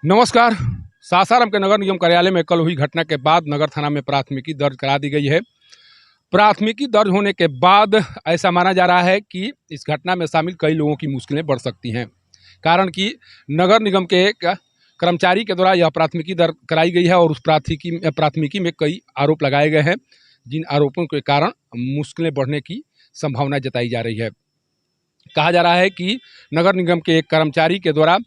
नमस्कार। सासाराम के नगर निगम कार्यालय में कल हुई घटना के बाद नगर थाना में प्राथमिकी दर्ज करा दी गई है। प्राथमिकी दर्ज होने के बाद ऐसा माना जा रहा है कि इस घटना में शामिल कई लोगों की मुश्किलें बढ़ सकती हैं। कारण कि नगर निगम के एक कर्मचारी के द्वारा यह प्राथमिकी दर्ज कराई गई है और उस प्राथमिकी में कई आरोप लगाए गए हैं, जिन आरोपों के कारण मुश्किलें बढ़ने की संभावना जताई जा रही है। कहा जा रहा है कि नगर निगम के एक कर्मचारी के द्वारा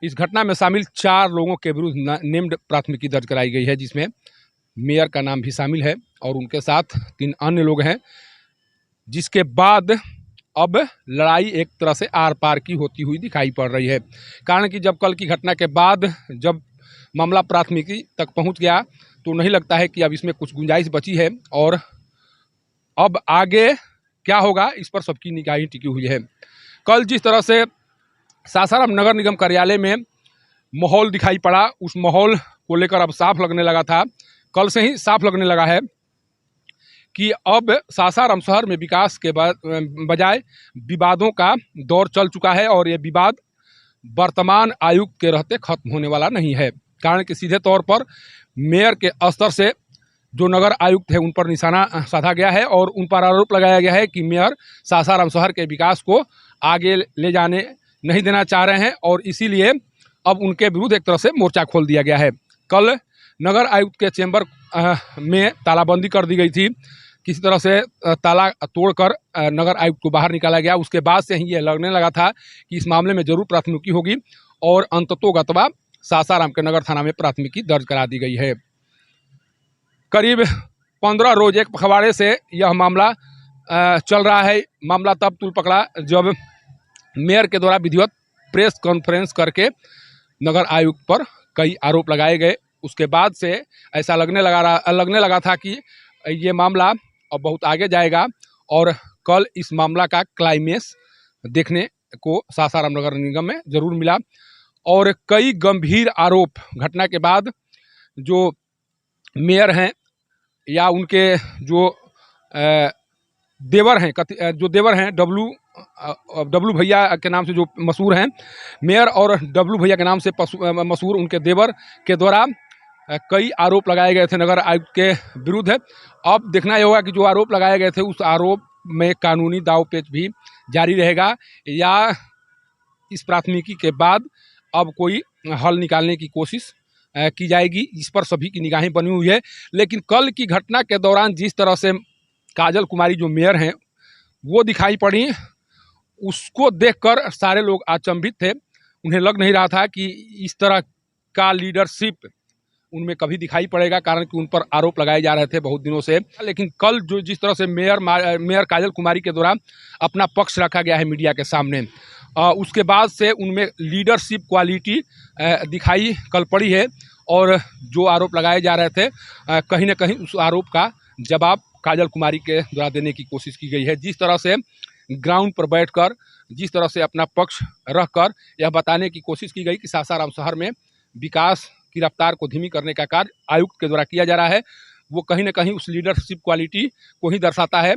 इस घटना में शामिल 4 लोगों के विरुद्ध नेम्ड प्राथमिकी दर्ज कराई गई है, जिसमें मेयर का नाम भी शामिल है और उनके साथ 3 अन्य लोग हैं। जिसके बाद अब लड़ाई एक तरह से आर पार की होती हुई दिखाई पड़ रही है। कारण कि जब कल की घटना के बाद जब मामला प्राथमिकी तक पहुंच गया तो नहीं लगता है कि अब इसमें कुछ गुंजाइश बची है और अब आगे क्या होगा इस पर सबकी निगाहें टिकी हुई है। कल जिस तरह से सासाराम नगर निगम कार्यालय में माहौल दिखाई पड़ा, उस माहौल को लेकर अब साफ लगने लगा था, कल से ही साफ लगने लगा है कि अब सासाराम शहर में विकास के बजाय विवादों का दौर चल चुका है और ये विवाद वर्तमान आयुक्त के रहते खत्म होने वाला नहीं है। कारण कि सीधे तौर पर मेयर के स्तर से जो नगर आयुक्त है उन पर निशाना साधा गया है और उन पर आरोप लगाया गया है कि मेयर सासाराम शहर के विकास को आगे ले जाने नहीं देना चाह रहे हैं और इसीलिए अब उनके विरुद्ध एक तरह से मोर्चा खोल दिया गया है। कल नगर आयुक्त के चेंबर में तालाबंदी कर दी गई थी, किसी तरह से ताला तोड़कर नगर आयुक्त को बाहर निकाला गया। उसके बाद से ही ये लगने लगा था कि इस मामले में जरूर प्राथमिकी होगी और अंततोगत्वा सासाराम के नगर थाना में प्राथमिकी दर्ज करा दी गई है। करीब 15 रोज एक पखवाड़े से यह मामला चल रहा है। मामला तब तूल पकड़ा जब मेयर के द्वारा विधिवत प्रेस कॉन्फ्रेंस करके नगर आयुक्त पर कई आरोप लगाए गए। उसके बाद से ऐसा लगने लगा था कि ये मामला अब बहुत आगे जाएगा और कल इस मामला का क्लाइमेक्स देखने को सासाराम नगर निगम में जरूर मिला और कई गंभीर आरोप घटना के बाद जो मेयर हैं या उनके जो देवर हैं डब्लू भैया के नाम से जो मशहूर हैं, मेयर और डब्लू भैया के नाम से मशहूर उनके देवर के द्वारा कई आरोप लगाए गए थे नगर आयुक्त के विरुद्ध। अब देखना यह होगा कि जो आरोप लगाए गए थे उस आरोप में कानूनी दांवपेच भी जारी रहेगा या इस प्राथमिकी के बाद अब कोई हल निकालने की कोशिश की जाएगी। इस पर सभी की निगाहें बनी हुई है। लेकिन कल की घटना के दौरान जिस तरह से काजल कुमारी जो मेयर हैं वो दिखाई पड़ी, उसको देखकर सारे लोग अचंभित थे। उन्हें लग नहीं रहा था कि इस तरह का लीडरशिप उनमें कभी दिखाई पड़ेगा, कारण कि उन पर आरोप लगाए जा रहे थे बहुत दिनों से। लेकिन कल जो जिस तरह से मेयर काजल कुमारी के द्वारा अपना पक्ष रखा गया है मीडिया के सामने, उसके बाद से उनमें लीडरशिप क्वालिटी दिखाई कल पड़ी है और जो आरोप लगाए जा रहे थे कहीं ना कहीं उस आरोप का जवाब काजल कुमारी के द्वारा देने की कोशिश की गई है। जिस तरह से ग्राउंड पर बैठकर जिस तरह से अपना पक्ष रखकर यह बताने की कोशिश की गई कि सासाराम शहर में विकास की रफ्तार को धीमी करने का कार्य आयुक्त के द्वारा किया जा रहा है, वो कहीं ना कहीं उस लीडरशिप क्वालिटी को ही दर्शाता है।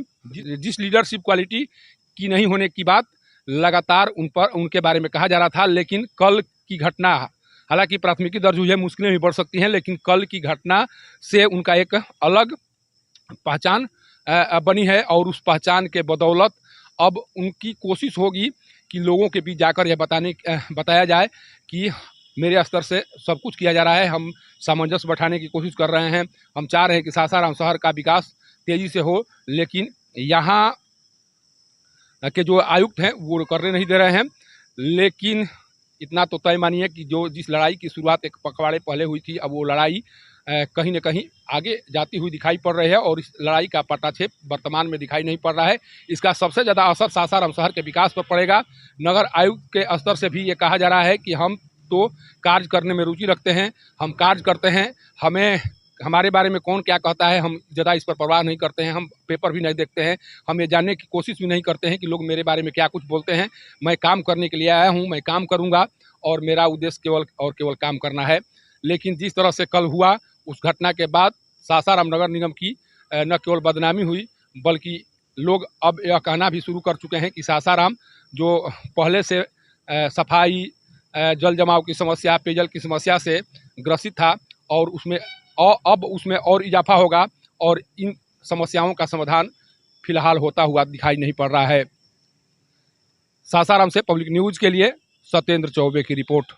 जिस लीडरशिप क्वालिटी की नहीं होने की बात लगातार उनके बारे में कहा जा रहा था। लेकिन कल की घटना, हालांकि प्राथमिकी दर्ज हुई है, मुश्किलें भी बढ़ सकती हैं, लेकिन कल की घटना से उनका एक अलग पहचान बनी है और उस पहचान के बदौलत अब उनकी कोशिश होगी कि लोगों के बीच जाकर यह बताया जाए कि मेरे स्तर से सब कुछ किया जा रहा है, हम सामंजस्य बैठाने की कोशिश कर रहे हैं, हम चाह रहे हैं कि सासाराम शहर का विकास तेज़ी से हो, लेकिन यहाँ के जो आयुक्त हैं वो करने नहीं दे रहे हैं। लेकिन इतना तो तय मानिए कि जो जिस लड़ाई की शुरुआत एक पखवाड़े पहले हुई थी, अब वो लड़ाई कहीं न कहीं आगे जाती हुई दिखाई पड़ रही है और इस लड़ाई का पटाक्षेप वर्तमान में दिखाई नहीं पड़ रहा है। इसका सबसे ज़्यादा असर सासाराम शहर के विकास पर पड़ेगा। नगर आयुक्त के स्तर से भी ये कहा जा रहा है कि हम तो कार्य करने में रुचि रखते हैं, हम कार्य करते हैं, हमें हमारे बारे में कौन क्या कहता है हम ज़्यादा इस पर परवाह नहीं करते हैं, हम पेपर भी नहीं देखते हैं, हम ये जानने की कोशिश भी नहीं करते हैं कि लोग मेरे बारे में क्या कुछ बोलते हैं। मैं काम करने के लिए आया हूँ, मैं काम करूँगा और मेरा उद्देश्य केवल काम करना है। लेकिन जिस तरह से कल हुआ, उस घटना के बाद सासाराम नगर निगम की न केवल बदनामी हुई बल्कि लोग अब यह कहना भी शुरू कर चुके हैं कि सासाराम जो पहले से सफाई जल जमाव की समस्या, पेयजल की समस्या से ग्रसित था और उसमें अब उसमें और इजाफा होगा और इन समस्याओं का समाधान फिलहाल होता हुआ दिखाई नहीं पड़ रहा है। सासाराम से पब्लिक न्यूज़ के लिए सत्येंद्र चौबे की रिपोर्ट।